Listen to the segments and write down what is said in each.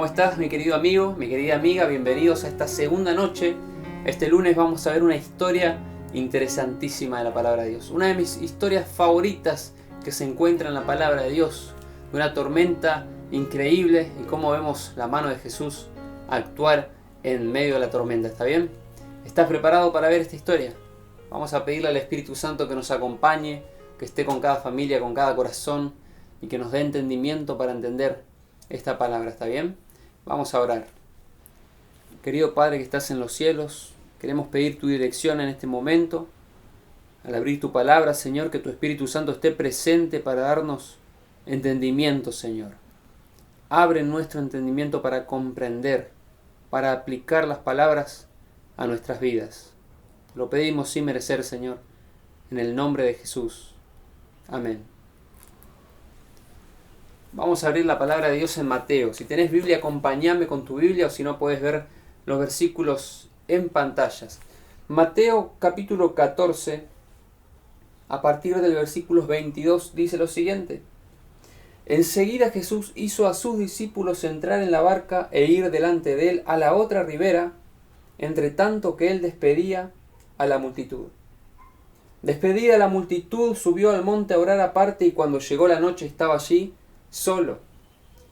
¿Cómo estás, mi querido amigo, mi querida amiga? Bienvenidos a esta segunda noche. Este lunes vamos a ver una historia interesantísima de la palabra de Dios. Una de mis historias favoritas que se encuentra en la palabra de Dios. Una tormenta increíble y cómo vemos la mano de Jesús actuar en medio de la tormenta. ¿Está bien? ¿Estás preparado para ver esta historia? Vamos a pedirle al Espíritu Santo que nos acompañe, que esté con cada familia, con cada corazón y que nos dé entendimiento para entender esta palabra. ¿Está bien? Vamos a orar. Querido Padre que estás en los cielos, queremos pedir tu dirección en este momento. Al abrir tu palabra, Señor, que tu Espíritu Santo esté presente para darnos entendimiento, Señor. Abre nuestro entendimiento para comprender, para aplicar las palabras a nuestras vidas. Lo pedimos sin merecer, Señor, en el nombre de Jesús. Amén. Vamos a abrir la palabra de Dios en Mateo. Si tenés Biblia, acompáñame con tu Biblia, o si no, puedes ver los versículos en pantallas. Mateo capítulo 14, a partir del versículo 22, dice lo siguiente. Enseguida Jesús hizo a sus discípulos entrar en la barca e ir delante de él a la otra ribera, entre tanto que él despedía a la multitud. Despedida la multitud, subió al monte a orar aparte, y cuando llegó la noche estaba allí solo,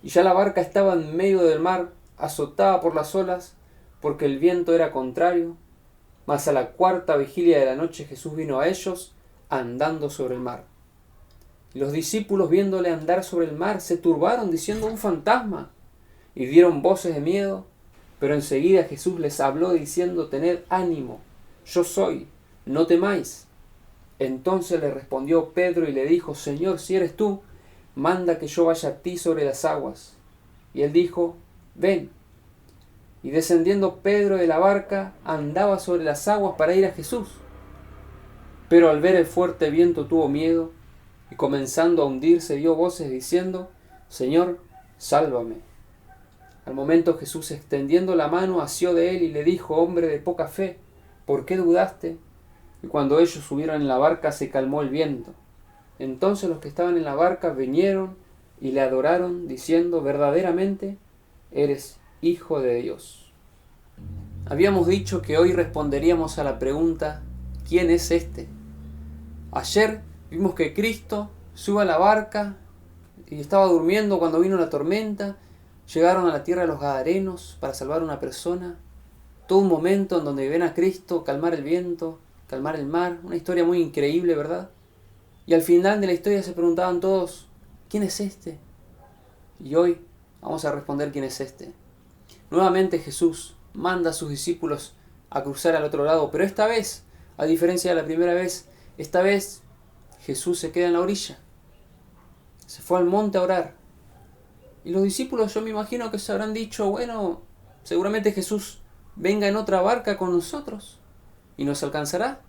y ya la barca estaba en medio del mar, azotada por las olas, porque el viento era contrario. Mas a la cuarta vigilia de la noche Jesús vino a ellos andando sobre el mar. Y los discípulos, viéndole andar sobre el mar, se turbaron diciendo: un fantasma, y dieron voces de miedo. Pero enseguida Jesús les habló diciendo: tened ánimo, yo soy, no temáis. Entonces le respondió Pedro y le dijo: Señor, si eres tú, manda que yo vaya a ti sobre las aguas. Y él dijo: ven. Y descendiendo Pedro de la barca, andaba sobre las aguas para ir a Jesús. Pero al ver el fuerte viento tuvo miedo, y comenzando a hundirse dio voces diciendo: Señor, sálvame. Al momento Jesús, extendiendo la mano, asió de él y le dijo: hombre de poca fe, ¿por qué dudaste? Y cuando ellos subieron en la barca se calmó el viento. Entonces los que estaban en la barca vinieron y le adoraron, diciendo: verdaderamente eres Hijo de Dios. Habíamos dicho que hoy responderíamos a la pregunta: ¿quién es este? Ayer vimos que Cristo sube a la barca y estaba durmiendo cuando vino la tormenta. Llegaron a la tierra de los Gadarenos para salvar a una persona. Todo un momento en donde ven a Cristo calmar el viento, calmar el mar. Una historia muy increíble, ¿verdad? Y al final de la historia se preguntaban todos: ¿quién es este? Y hoy vamos a responder quién es este. Nuevamente Jesús manda a sus discípulos a cruzar al otro lado, pero esta vez, a diferencia de la primera vez, esta vez Jesús se queda en la orilla. Se fue al monte a orar. Y los discípulos, yo me imagino que se habrán dicho: bueno, seguramente Jesús venga en otra barca con nosotros y nos alcanzará,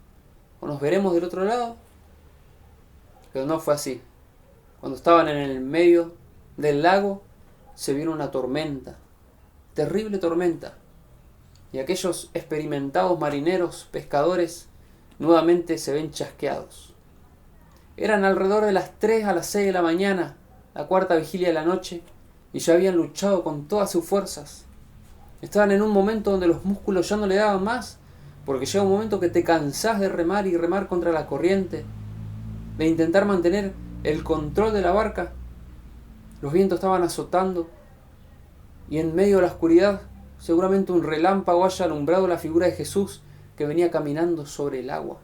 o nos veremos del otro lado. Pero no fue así. Cuando estaban en el medio del lago, se vino una tormenta, terrible tormenta. Y aquellos experimentados marineros, pescadores, nuevamente se ven chasqueados. Eran alrededor de las 3 a las 6 de la mañana, la cuarta vigilia de la noche, y ya habían luchado con todas sus fuerzas. Estaban en un momento donde los músculos ya no le daban más, porque llega un momento que te cansás de remar y remar contra la corriente, de intentar mantener el control de la barca. Los vientos estaban azotando, y en medio de la oscuridad seguramente un relámpago haya alumbrado la figura de Jesús que venía caminando sobre el agua.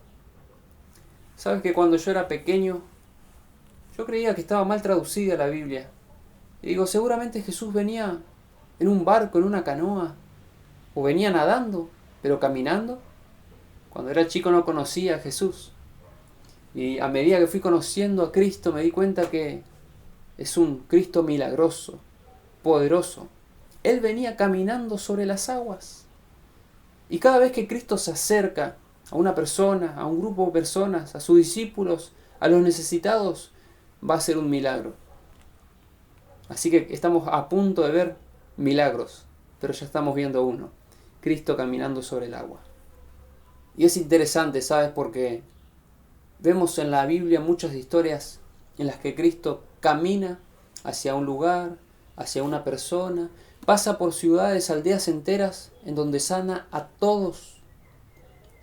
¿Sabes que cuando yo era pequeño, yo creía que estaba mal traducida la Biblia? Y digo, seguramente Jesús venía en un barco, en una canoa, o venía nadando, pero caminando. Cuando era chico no conocía a Jesús. Y a medida que fui conociendo a Cristo me di cuenta que es un Cristo milagroso, poderoso. Él venía caminando sobre las aguas. Y cada vez que Cristo se acerca a una persona, a un grupo de personas, a sus discípulos, a los necesitados, va a ser un milagro. Así que estamos a punto de ver milagros, pero ya estamos viendo uno: Cristo caminando sobre el agua. Y es interesante, ¿sabes? Porque vemos en la Biblia muchas historias en las que Cristo camina hacia un lugar, hacia una persona, Pasa por ciudades, aldeas enteras, en donde sana a todos.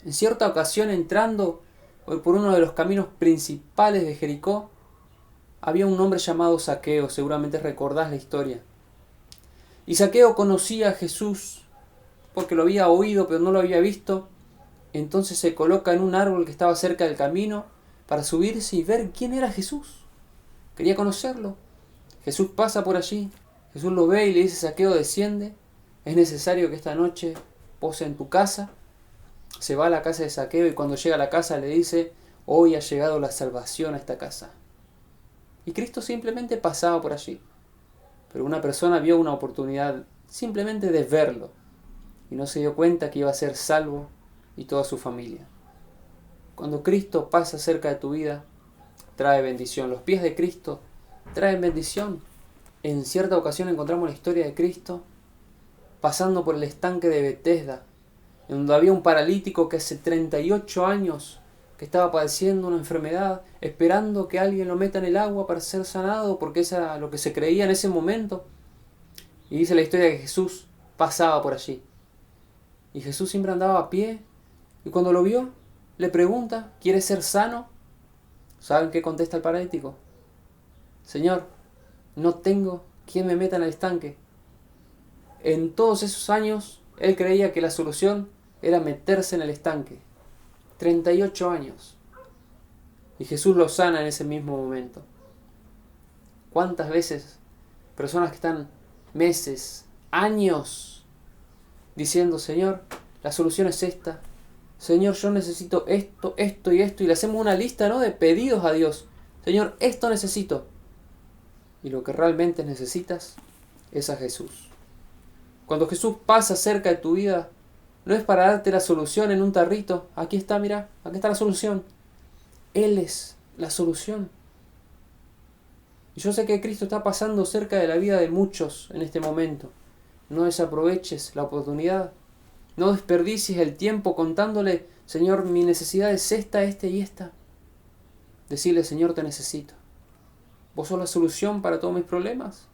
En cierta ocasión, entrando por uno de los caminos principales de Jericó, había un hombre llamado Zaqueo, seguramente recordás la historia. Y Zaqueo conocía a Jesús porque lo había oído pero no lo había visto. Entonces se coloca en un árbol que estaba cerca del camino para subirse y ver quién era Jesús. Quería conocerlo. Jesús pasa por allí. Jesús lo ve y le dice: Zaqueo, desciende. Es necesario que esta noche pose en tu casa. Se va a la casa de Zaqueo y cuando llega a la casa le dice: hoy ha llegado la salvación a esta casa. Y Cristo simplemente pasaba por allí. Pero una persona vio una oportunidad simplemente de verlo y no se dio cuenta que iba a ser salvo y toda su familia. Cuando Cristo pasa cerca de tu vida, trae bendición. Los pies de Cristo traen bendición. En cierta ocasión encontramos la historia de Cristo pasando por el estanque de Betesda, en donde había un paralítico que hace 38 años que estaba padeciendo una enfermedad, esperando que alguien lo meta en el agua para ser sanado, porque eso era lo que se creía en ese momento. Y dice la historia que Jesús pasaba por allí. Y Jesús siempre andaba a pie, y cuando lo vio, le pregunta: ¿quieres ser sano? ¿Saben qué contesta el paralítico? Señor, no tengo quien me meta en el estanque. En todos esos años, él creía que la solución era meterse en el estanque. 38 años. Y Jesús lo sana en ese mismo momento. ¿Cuántas veces personas que están meses, años, diciendo: Señor, la solución es esta. Señor, yo necesito esto, esto y esto. Y le hacemos una lista, ¿no?, de pedidos a Dios. Señor, esto necesito. Y lo que realmente necesitas es a Jesús. Cuando Jesús pasa cerca de tu vida, no es para darte la solución en un tarrito. Aquí está, mira, aquí está la solución. Él es la solución. Y yo sé que Cristo está pasando cerca de la vida de muchos en este momento. No desaproveches la oportunidad. No desperdicies el tiempo contándole: Señor, mi necesidad es esta, y esta. Decirle: Señor, te necesito. Vos sos la solución para todos mis problemas.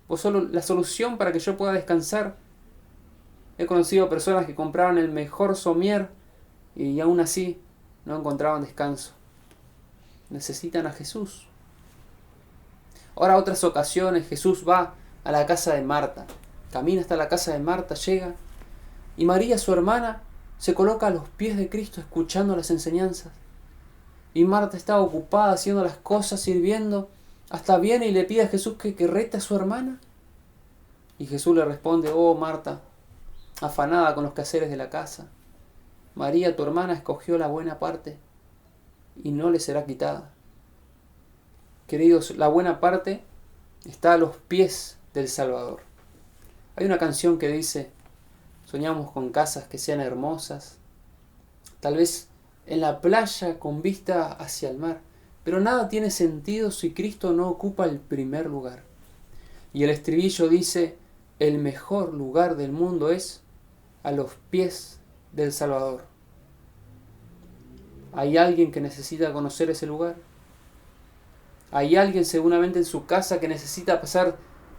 Vos sos la solución para que yo pueda descansar. He conocido personas que compraban el mejor somier y aún así no encontraban descanso. Necesitan a Jesús. Ahora, otras ocasiones Jesús va a la casa de Marta. Camina hasta la casa de Marta, llega, y María, su hermana, se coloca a los pies de Cristo escuchando las enseñanzas. Y Marta estaba ocupada haciendo las cosas, sirviendo. Hasta viene y le pide a Jesús que rete a su hermana. Y Jesús le responde: oh Marta, afanada con los quehaceres de la casa, María, tu hermana, escogió la buena parte y no le será quitada. Queridos, la buena parte está a los pies del Salvador. Hay una canción que dice: soñamos con casas que sean hermosas, tal vez en la playa con vista hacia el mar, pero nada tiene sentido si Cristo no ocupa el primer lugar. Y el estribillo dice: el mejor lugar del mundo es a los pies del Salvador. ¿Hay alguien que necesita conocer ese lugar? ¿Hay alguien seguramente en su casa que necesita pasar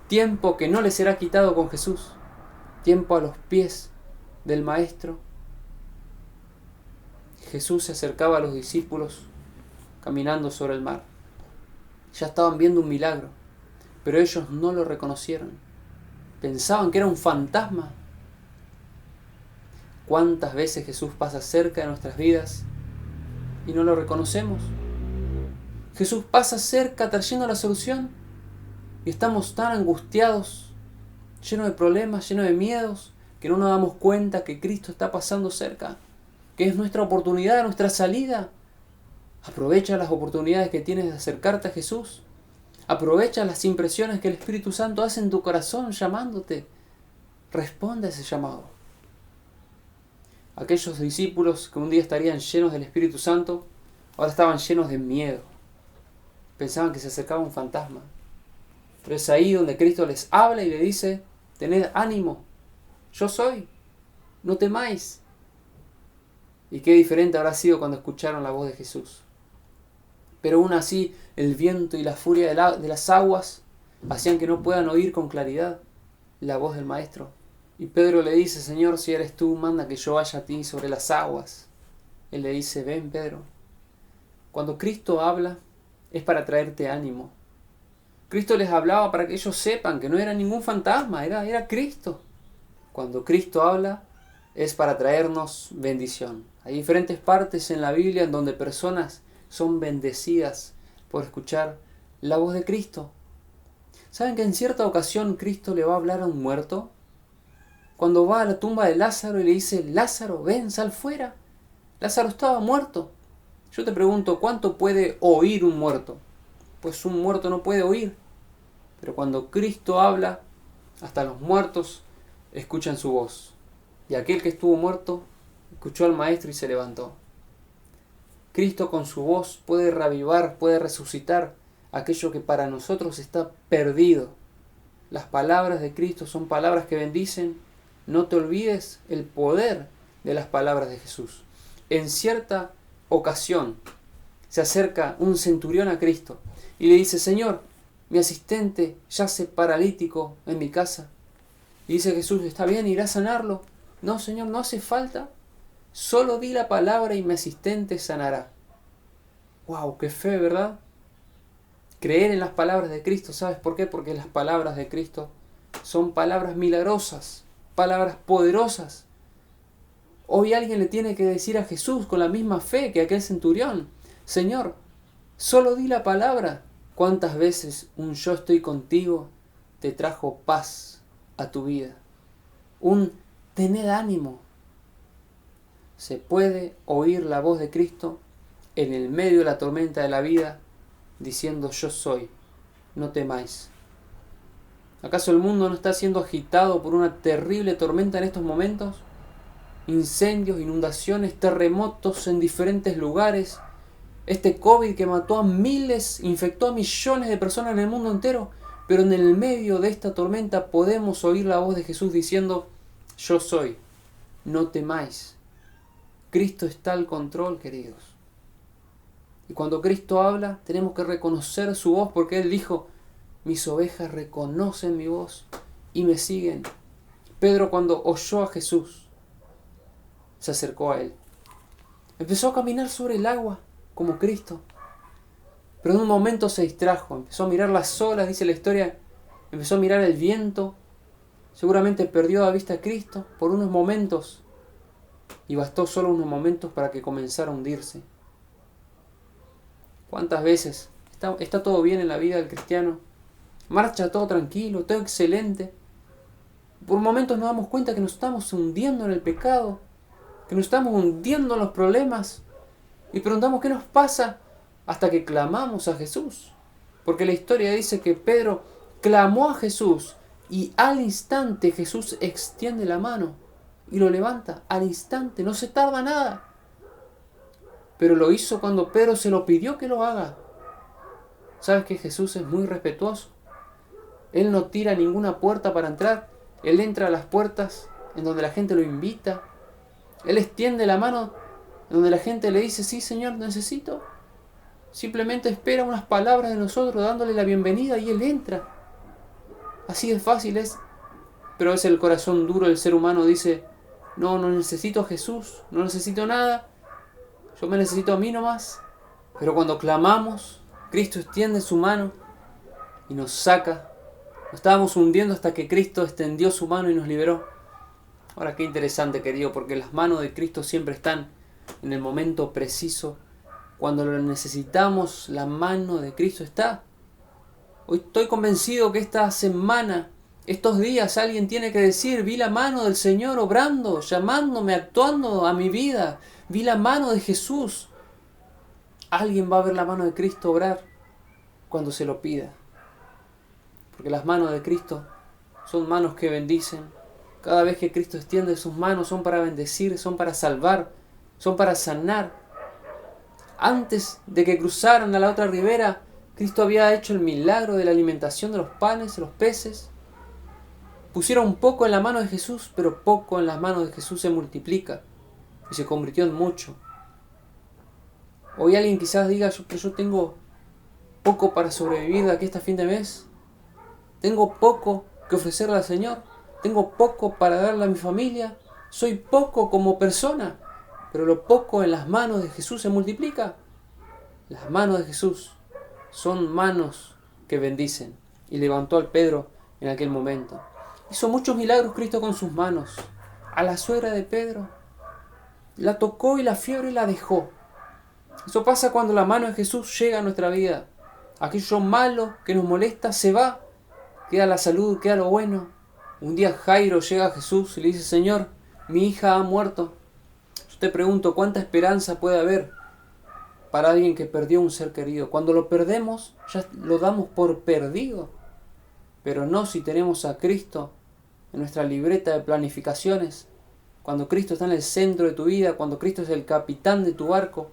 tiempo que no le será quitado con Jesús? Tiempo a los pies del Maestro. Jesús se acercaba a los discípulos caminando sobre el mar. Ya estaban viendo un milagro, pero ellos no lo reconocieron. Pensaban que era un fantasma. ¿Cuántas veces Jesús pasa cerca de nuestras vidas y no lo reconocemos? Jesús pasa cerca trayendo la solución y estamos tan angustiados, llenos de problemas, llenos de miedos, que no nos damos cuenta que Cristo está pasando cerca, que es nuestra oportunidad, nuestra salida. Aprovecha las oportunidades que tienes de acercarte a Jesús. Aprovecha las impresiones que el Espíritu Santo hace en tu corazón llamándote. Responde a ese llamado. Aquellos discípulos que un día estarían llenos del Espíritu Santo, ahora estaban llenos de miedo. Pensaban que se acercaba un fantasma. Pero es ahí donde Cristo les habla y le dice: tened ánimo, yo soy, no temáis. Y qué diferente habrá sido cuando escucharon la voz de Jesús. Pero aún así, el viento y la furia de las aguas hacían que no puedan oír con claridad. la voz del Maestro. Y Pedro le dice, Señor, si eres tú, manda que yo vaya a ti sobre las aguas. Él le dice, ven, Pedro. Cuando Cristo habla, es para traerte ánimo. Cristo les hablaba para que ellos sepan que no era ningún fantasma, era Cristo. Cuando Cristo habla, es para traernos bendición. Hay diferentes partes en la Biblia en donde personas son bendecidas por escuchar la voz de Cristo. ¿Saben que en cierta ocasión Cristo le va a hablar a un muerto? Cuando va a la tumba de Lázaro y le dice, Lázaro, ven, sal fuera. Lázaro estaba muerto. Yo te pregunto, ¿cuánto puede oír un muerto? Pues un muerto no puede oír. Pero cuando Cristo habla, hasta los muertos escuchan su voz. Y aquel que estuvo muerto escuchó al Maestro y se levantó. Cristo con su voz puede reavivar, puede resucitar aquello que para nosotros está perdido. Las palabras de Cristo son palabras que bendicen. No te olvides el poder de las palabras de Jesús. En cierta ocasión se acerca un centurión a Cristo y le dice, Señor, mi asistente yace paralítico en mi casa. Y dice Jesús, ¿está bien? ¿Irá a sanarlo? No, Señor, no hace falta. Solo di la palabra y mi asistente sanará. ¡Wow! ¡Qué fe!, ¿verdad? Creer en las palabras de Cristo. ¿Sabes por qué? Porque las palabras de Cristo son palabras milagrosas, palabras poderosas. Hoy alguien le tiene que decir a Jesús con la misma fe que aquel centurión, Señor, solo di la palabra. ¿Cuántas veces un yo estoy contigo te trajo paz a tu vida? Un tened ánimo. Se puede oír la voz de Cristo en el medio de la tormenta de la vida diciendo yo soy, no temáis. ¿Acaso el mundo no está siendo agitado por una terrible tormenta en estos momentos? Incendios, inundaciones, terremotos en diferentes lugares. Este COVID que mató a miles, infectó a millones de personas en el mundo entero. Pero en el medio de esta tormenta podemos oír la voz de Jesús diciendo yo soy, no temáis. Cristo está al control, queridos. Y cuando Cristo habla, tenemos que reconocer su voz porque Él dijo, mis ovejas reconocen mi voz y me siguen. Pedro, cuando oyó a Jesús, se acercó a Él. Empezó a caminar sobre el agua como Cristo. Pero en un momento se distrajo, empezó a mirar las olas, dice la historia, empezó a mirar el viento. Seguramente perdió de vista a Cristo por unos momentos. Y bastó solo unos momentos para que comenzara a hundirse. ¿Cuántas veces está todo bien en la vida del cristiano? Marcha todo tranquilo, todo excelente. Por momentos nos damos cuenta que nos estamos hundiendo en el pecado, que nos estamos hundiendo en los problemas. Y preguntamos qué nos pasa hasta que clamamos a Jesús. Porque la historia dice que Pedro clamó a Jesús y al instante Jesús extiende la mano y lo levanta. Al instante, no se tarda nada. Pero lo hizo cuando Pedro se lo pidió que lo haga. ¿Sabes que Jesús es muy respetuoso? Él no tira ninguna puerta para entrar. Él entra a las puertas en donde la gente lo invita. Él extiende la mano en donde la gente le dice, sí, Señor, necesito. Simplemente espera unas palabras de nosotros dándole la bienvenida y Él entra. Así de fácil es. Pero es el corazón duro del ser humano. Dice, no necesito a Jesús, no necesito nada. Yo me necesito a mí nomás. Pero cuando clamamos, Cristo extiende su mano y nos saca. Nos estábamos hundiendo hasta que Cristo extendió su mano y nos liberó. Ahora qué interesante, querido, porque las manos de Cristo siempre están en el momento preciso. Cuando lo necesitamos, la mano de Cristo está. Hoy estoy convencido que esta semana, estos días, alguien tiene que decir, vi la mano del Señor obrando, llamándome, actuando a mi vida. Vi la mano de Jesús. Alguien va a ver la mano de Cristo obrar cuando se lo pida. Porque las manos de Cristo son manos que bendicen. Cada vez que Cristo extiende sus manos son para bendecir, son para salvar, son para sanar. Antes de que cruzaran a la otra ribera, Cristo había hecho el milagro de la alimentación de los panes, de los peces. Pusieron un poco en la mano de Jesús, pero poco en las manos de Jesús se multiplica y se convirtió en mucho. Hoy alguien quizás diga, que yo tengo poco para sobrevivir de aquí hasta fin de mes. Tengo poco que ofrecerle al Señor. tengo poco para darle a mi familia, soy poco como persona, pero lo poco en las manos de Jesús se multiplica. Las manos de Jesús son manos que bendicen. Y levantó al Pedro en aquel momento. Hizo muchos milagros Cristo con sus manos. A la suegra de Pedro la tocó y la fiebre la dejó. Eso pasa cuando la mano de Jesús llega a nuestra vida. Aquello malo que nos molesta se va. Queda la salud, queda lo bueno. Un día Jairo llega a Jesús y le dice: Señor, mi hija ha muerto. Yo te pregunto, ¿cuánta esperanza puede haber para alguien que perdió un ser querido? Cuando lo perdemos, ya lo damos por perdido. Pero no si tenemos a Cristo en nuestra libreta de planificaciones. Cuando Cristo está en el centro de tu vida, cuando Cristo es el capitán de tu barco.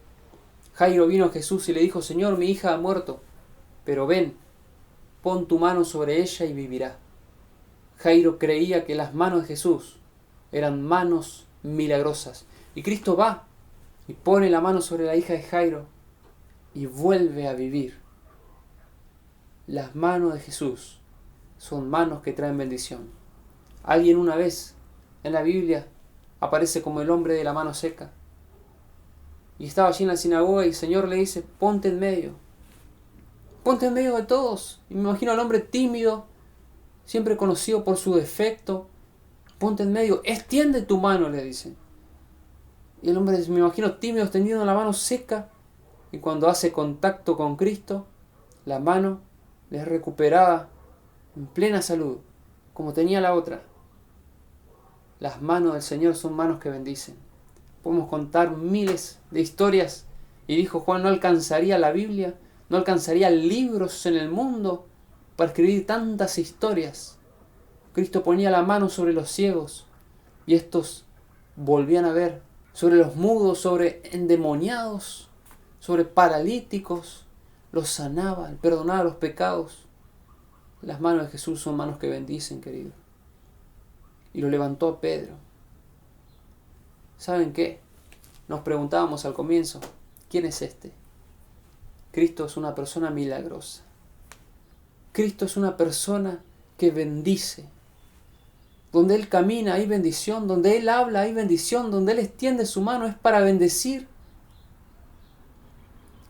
Jairo vino a Jesús y le dijo: Señor, mi hija ha muerto, pero ven, pon tu mano sobre ella y vivirá. Jairo creía que las manos de Jesús eran manos milagrosas. Y Cristo va y pone la mano sobre la hija de Jairo y vuelve a vivir. Las manos de Jesús son manos que traen bendición. Alguien una vez en la Biblia aparece como el hombre de la mano seca. Y estaba allí en la sinagoga y el Señor le dice: ponte en medio. Ponte en medio de todos. Y me imagino al hombre tímido, siempre conocido por su defecto. Ponte en medio. Extiende tu mano, le dice. Y el hombre, me imagino tímido, extendiendo la mano seca. Y cuando hace contacto con Cristo, la mano le es recuperada en plena salud, como tenía la otra. Las manos del Señor son manos que bendicen. Podemos contar miles de historias. Y dijo Juan, no alcanzaría la Biblia, no alcanzaría libros en el mundo para escribir tantas historias. Cristo ponía la mano sobre los ciegos y estos volvían a ver, sobre los mudos, sobre endemoniados, sobre paralíticos, los sanaba, perdonaba los pecados. Las manos de Jesús son manos que bendicen, querido. Y lo levantó a Pedro. ¿Saben qué? Nos preguntábamos al comienzo, ¿quién es este? Cristo es una persona milagrosa. Cristo es una persona que bendice. Donde Él camina hay bendición, donde Él habla hay bendición, donde Él extiende su mano es para bendecir.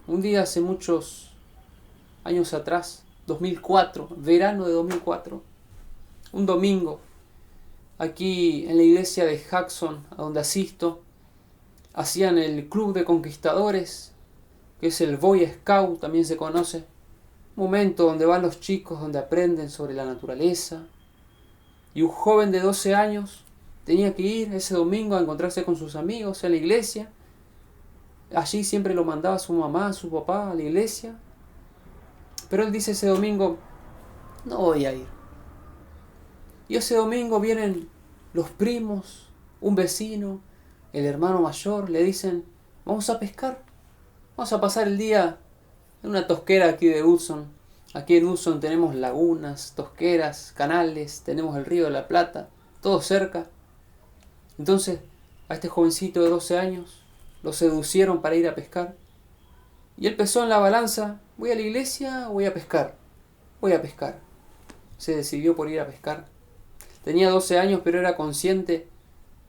Un día hace muchos años atrás, 2004, verano de 2004, un domingo, aquí en la iglesia de Jackson, a donde asisto, hacían el club de conquistadores, que es el Boy Scout, también se conoce. Un momento donde van los chicos, donde aprenden sobre la naturaleza. Y un joven de 12 años tenía que ir ese domingo a encontrarse con sus amigos en la iglesia. Allí siempre lo mandaba su mamá, su papá a la iglesia. Pero él dice ese domingo, no voy a ir. Y ese domingo vienen los primos, un vecino, el hermano mayor, le dicen, vamos a pescar. Vamos a pasar el día en una tosquera aquí de Hudson. Aquí en Hudson tenemos lagunas, tosqueras, canales, tenemos el río de la Plata, todo cerca. Entonces, a este jovencito de 12 años lo seducieron para ir a pescar. Y él pesó en la balanza, ¿voy a la iglesia o voy a pescar? Voy a pescar. Se decidió por ir a pescar. Tenía 12 años, pero era consciente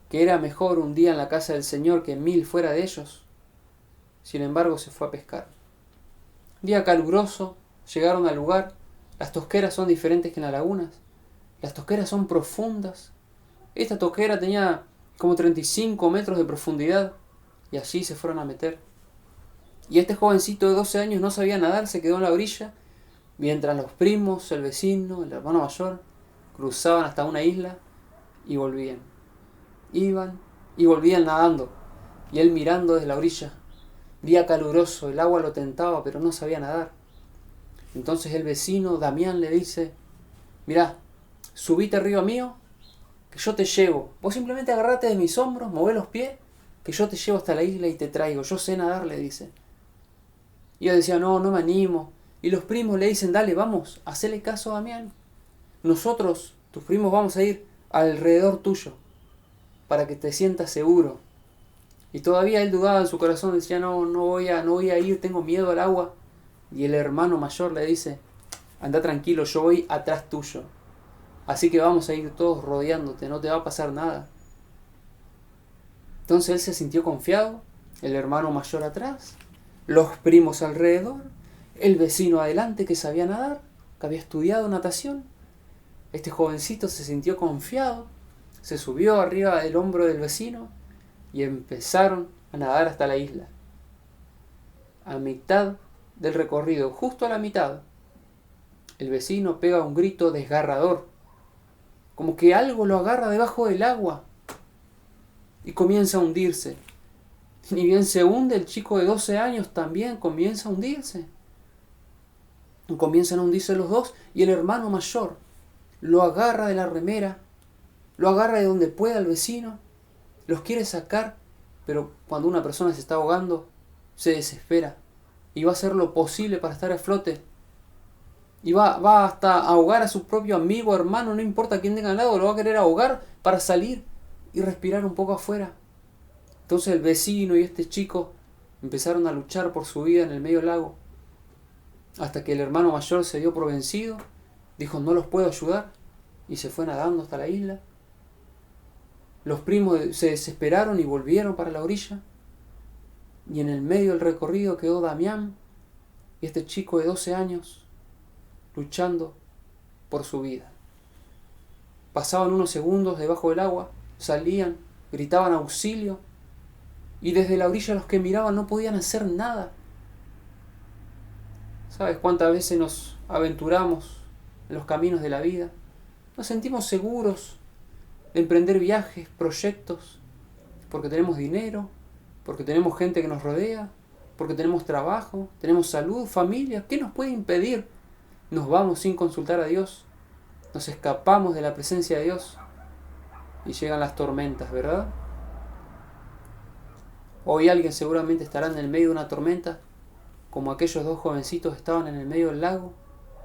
que era mejor un día en la casa del Señor que 1000 fuera de ellos. Sin embargo, se fue a pescar. Día caluroso, llegaron al lugar. Las tosqueras son diferentes que en las lagunas. Las tosqueras son profundas. Esta tosquera tenía como 35 metros de profundidad y allí se fueron a meter. Y este jovencito de 12 años no sabía nadar, se quedó en la orilla, mientras los primos, el vecino, el hermano mayor, cruzaban hasta una isla y volvían. Iban y volvían nadando, y él mirando desde la orilla. Día caluroso, el agua lo tentaba, pero no sabía nadar. Entonces el vecino, Damián, le dice, mirá, subite arriba mío, que yo te llevo. Vos simplemente agarrate de mis hombros, movés los pies, que yo te llevo hasta la isla y te traigo. Yo sé nadar, le dice. Y él decía, no me animo. Y los primos le dicen, dale, vamos, hacele caso a Damián. Nosotros, tus primos, vamos a ir alrededor tuyo, para que te sientas seguro. Y todavía él dudaba en su corazón, decía, no voy a ir, tengo miedo al agua. Y el hermano mayor le dice, anda tranquilo, yo voy atrás tuyo. así que vamos a ir todos rodeándote, no te va a pasar nada. Entonces él se sintió confiado, el hermano mayor atrás, los primos alrededor, el vecino adelante que sabía nadar, que había estudiado natación. Este jovencito se sintió confiado, se subió arriba del hombro del vecino y empezaron a nadar hasta la isla. A mitad del recorrido, justo a la mitad, el vecino pega un grito desgarrador, como que algo lo agarra debajo del agua y comienza a hundirse. Ni bien se hunde, el chico de 12 años también comienza a hundirse. Comienzan a hundirse los dos y el hermano mayor lo agarra de la remera, lo agarra de donde pueda el vecino, los quiere sacar, pero cuando una persona se está ahogando, se desespera y va a hacer lo posible para estar a flote. Y va hasta ahogar a su propio amigo, hermano, no importa quién tenga al lado, lo va a querer ahogar para salir y respirar un poco afuera. Entonces el vecino y este chico empezaron a luchar por su vida en el medio del lago, hasta que el hermano mayor se dio por vencido, dijo no los puedo ayudar, y se fue nadando hasta la isla. Los primos se desesperaron y volvieron para la orilla, y en el medio del recorrido quedó Damián y este chico de 12 años luchando por su vida. Pasaban unos segundos debajo del agua, salían, gritaban auxilio, y desde la orilla los que miraban no podían hacer nada. ¿Sabes cuántas veces nos aventuramos en los caminos de la vida? Nos sentimos seguros de emprender viajes, proyectos, porque tenemos dinero, porque tenemos gente que nos rodea, porque tenemos trabajo, tenemos salud, familia. ¿Qué nos puede impedir? Nos vamos sin consultar a Dios, nos escapamos de la presencia de Dios y llegan las tormentas, ¿verdad? Hoy alguien seguramente estará en el medio de una tormenta, como aquellos dos jovencitos estaban en el medio del lago,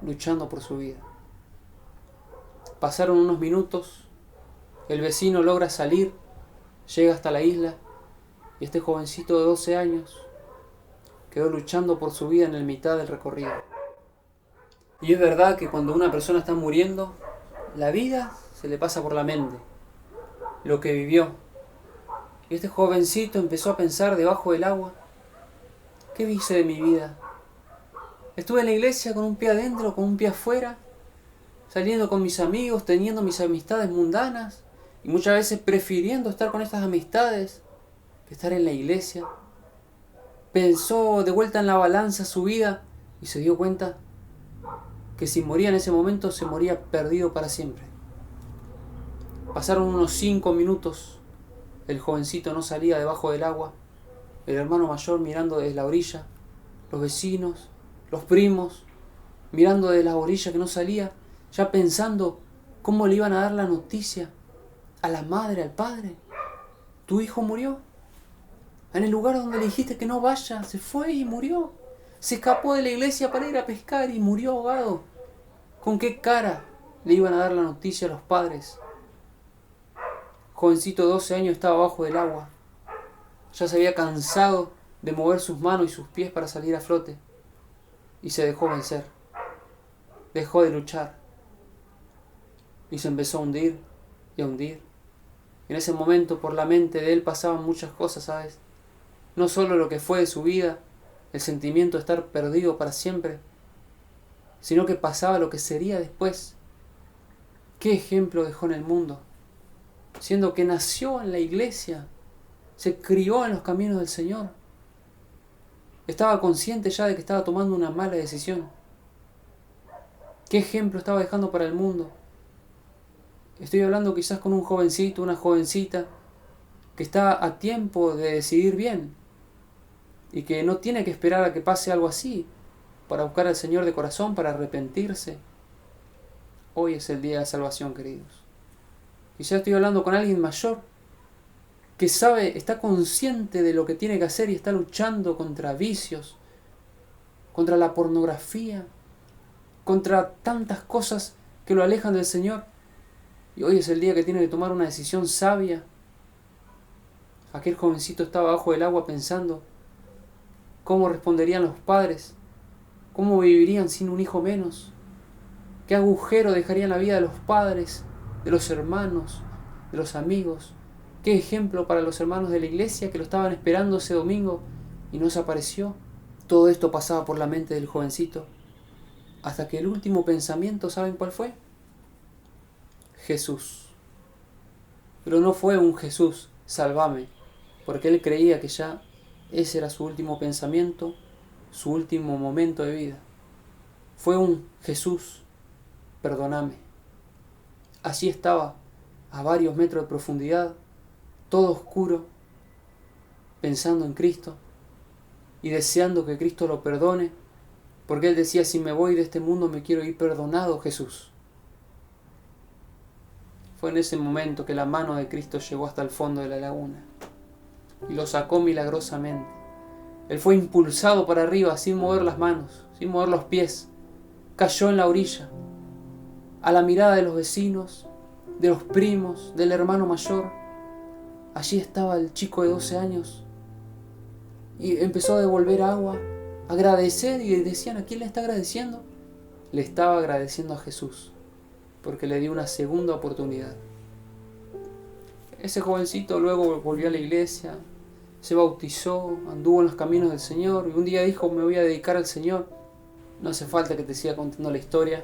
luchando por su vida. Pasaron unos minutos, el vecino logra salir, llega hasta la isla, y este jovencito de 12 años quedó luchando por su vida en la mitad del recorrido. Y es verdad que cuando una persona está muriendo, la vida se le pasa por la mente, lo que vivió. Y este jovencito empezó a pensar debajo del agua, ¿qué hice de mi vida? Estuve en la iglesia con un pie adentro, con un pie afuera, saliendo con mis amigos, teniendo mis amistades mundanas, y muchas veces prefiriendo estar con estas amistades que estar en la iglesia. Pensó de vuelta en la balanza su vida y se dio cuenta que si moría en ese momento se moría perdido para siempre. Pasaron unos 5 minutos, el jovencito no salía debajo del agua, el hermano mayor mirando desde la orilla, los vecinos, los primos, mirando desde la orilla que no salía, ya pensando cómo le iban a dar la noticia a la madre, al padre. Tu hijo murió. En el lugar donde le dijiste que no vaya, se fue y murió. Se escapó de la iglesia para ir a pescar y murió ahogado. ¿Con qué cara le iban a dar la noticia a los padres? Jovencito de 12 años estaba abajo del agua. Ya se había cansado de mover sus manos y sus pies para salir a flote. Y se dejó vencer. Dejó de luchar. Y se empezó a hundir y a hundir. En ese momento por la mente de él pasaban muchas cosas, ¿sabes? No solo lo que fue de su vida, el sentimiento de estar perdido para siempre, sino que pasaba lo que sería después. ¿Qué ejemplo dejó en el mundo? Siendo que nació en la iglesia, se crió en los caminos del Señor. Estaba consciente ya de que estaba tomando una mala decisión. ¿Qué ejemplo estaba dejando para el mundo? Estoy hablando quizás con un jovencito, una jovencita, que está a tiempo de decidir bien y que no tiene que esperar a que pase algo así para buscar al Señor de corazón, para arrepentirse. Hoy es el día de salvación, queridos. Quizás estoy hablando con alguien mayor que sabe, está consciente de lo que tiene que hacer y está luchando contra vicios, contra la pornografía, contra tantas cosas que lo alejan del Señor. Y hoy es el día que tiene que tomar una decisión sabia. Aquel jovencito estaba bajo el agua pensando cómo responderían los padres, cómo vivirían sin un hijo menos. ¿Qué agujero dejaría en la vida de los padres, de los hermanos, de los amigos? ¿Qué ejemplo para los hermanos de la iglesia que lo estaban esperando ese domingo y no se apareció? Todo esto pasaba por la mente del jovencito, hasta que el último pensamiento, ¿saben cuál fue? Jesús. Pero no fue un Jesús, sálvame, porque él creía que ya ese era su último pensamiento, su último momento de vida. Fue un Jesús, perdóname. Allí estaba, a varios metros de profundidad, todo oscuro, pensando en Cristo y deseando que Cristo lo perdone, porque él decía, si me voy de este mundo me quiero ir perdonado, Jesús. Fue en ese momento que la mano de Cristo llegó hasta el fondo de la laguna y lo sacó milagrosamente. Él fue impulsado para arriba sin mover las manos, sin mover los pies. Cayó en la orilla, a la mirada de los vecinos, de los primos, del hermano mayor. Allí estaba el chico de 12 años y empezó a devolver agua, a agradecer, y decían, ¿a quién le está agradeciendo? Le estaba agradeciendo a Jesús, porque le dio una segunda oportunidad. Ese jovencito luego volvió a la iglesia, se bautizó, anduvo en los caminos del Señor, y un día dijo, me voy a dedicar al Señor. No hace falta que te siga contando la historia,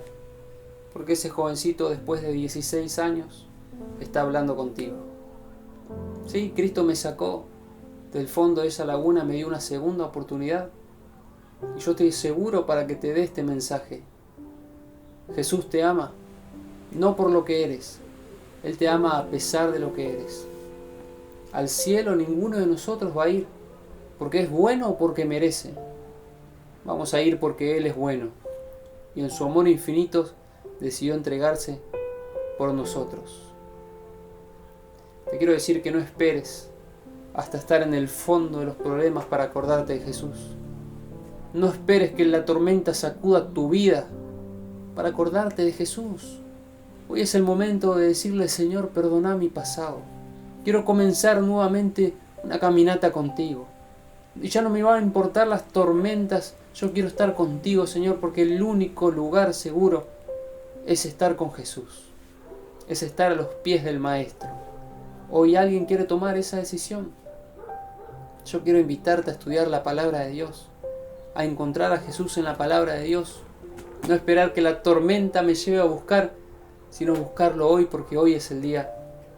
porque ese jovencito después de 16 años está hablando contigo. Sí, Cristo me sacó del fondo de esa laguna, me dio una segunda oportunidad, y yo estoy seguro para que te dé este mensaje. Jesús te ama, no por lo que eres, Él te ama a pesar de lo que eres. Al cielo ninguno de nosotros va a ir, porque es bueno o porque merece. Vamos a ir porque Él es bueno, y en su amor infinito decidió entregarse por nosotros. Te quiero decir que no esperes hasta estar en el fondo de los problemas para acordarte de Jesús. No esperes que la tormenta sacuda tu vida para acordarte de Jesús. Hoy es el momento de decirle, Señor, perdona mi pasado. Quiero comenzar nuevamente una caminata contigo. Y ya no me van a importar las tormentas. Yo quiero estar contigo, Señor, porque el único lugar seguro es estar con Jesús. Es estar a los pies del Maestro. Hoy alguien quiere tomar esa decisión. Yo quiero invitarte a estudiar la palabra de Dios, a encontrar a Jesús en la palabra de Dios. No esperar que la tormenta me lleve a buscar, sino buscarlo hoy, porque hoy es el día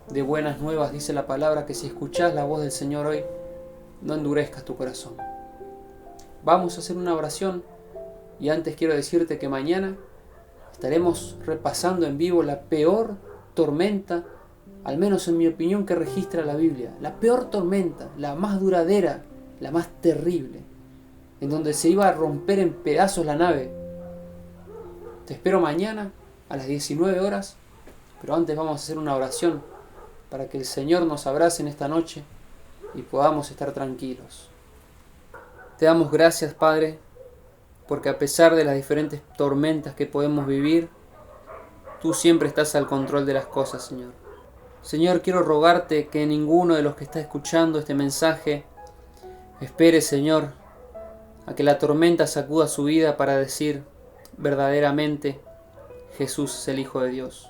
de buenas nuevas. Dice la palabra que si escuchás la voz del Señor hoy, no endurezcas tu corazón. Vamos a hacer una oración, y antes quiero decirte que mañana estaremos repasando en vivo la peor tormenta, al menos en mi opinión, que registra la Biblia. La peor tormenta, la más duradera, la más terrible, en donde se iba a romper en pedazos la nave. Te espero mañana a las 19 horas, pero antes vamos a hacer una oración para que el Señor nos abrace en esta noche y podamos estar tranquilos. Te damos gracias, Padre, porque a pesar de las diferentes tormentas que podemos vivir, tú siempre estás al control de las cosas, Señor. Señor, quiero rogarte que ninguno de los que está escuchando este mensaje espere, Señor, a que la tormenta sacuda su vida para decir verdaderamente Jesús es el Hijo de Dios,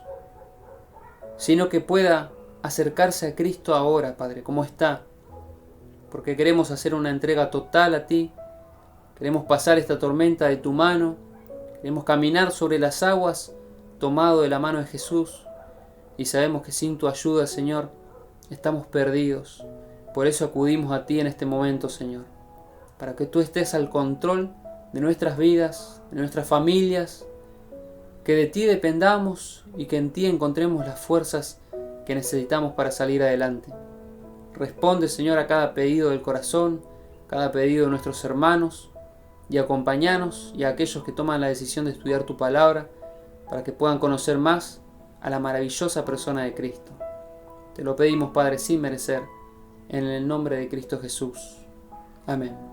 sino que pueda acercarse a Cristo ahora, Padre, como está, porque queremos hacer una entrega total a ti, queremos pasar esta tormenta de tu mano, queremos caminar sobre las aguas tomado de la mano de Jesús, y sabemos que sin tu ayuda, Señor, estamos perdidos. Por eso acudimos a ti en este momento, Señor, para que tú estés al control de nuestras vidas, de nuestras familias, que de ti dependamos y que en ti encontremos las fuerzas que necesitamos para salir adelante. Responde, Señor, a cada pedido del corazón, cada pedido de nuestros hermanos, y acompáñanos y a aquellos que toman la decisión de estudiar tu palabra para que puedan conocer más a la maravillosa persona de Cristo. Te lo pedimos, Padre, sin merecer, en el nombre de Cristo Jesús. Amén.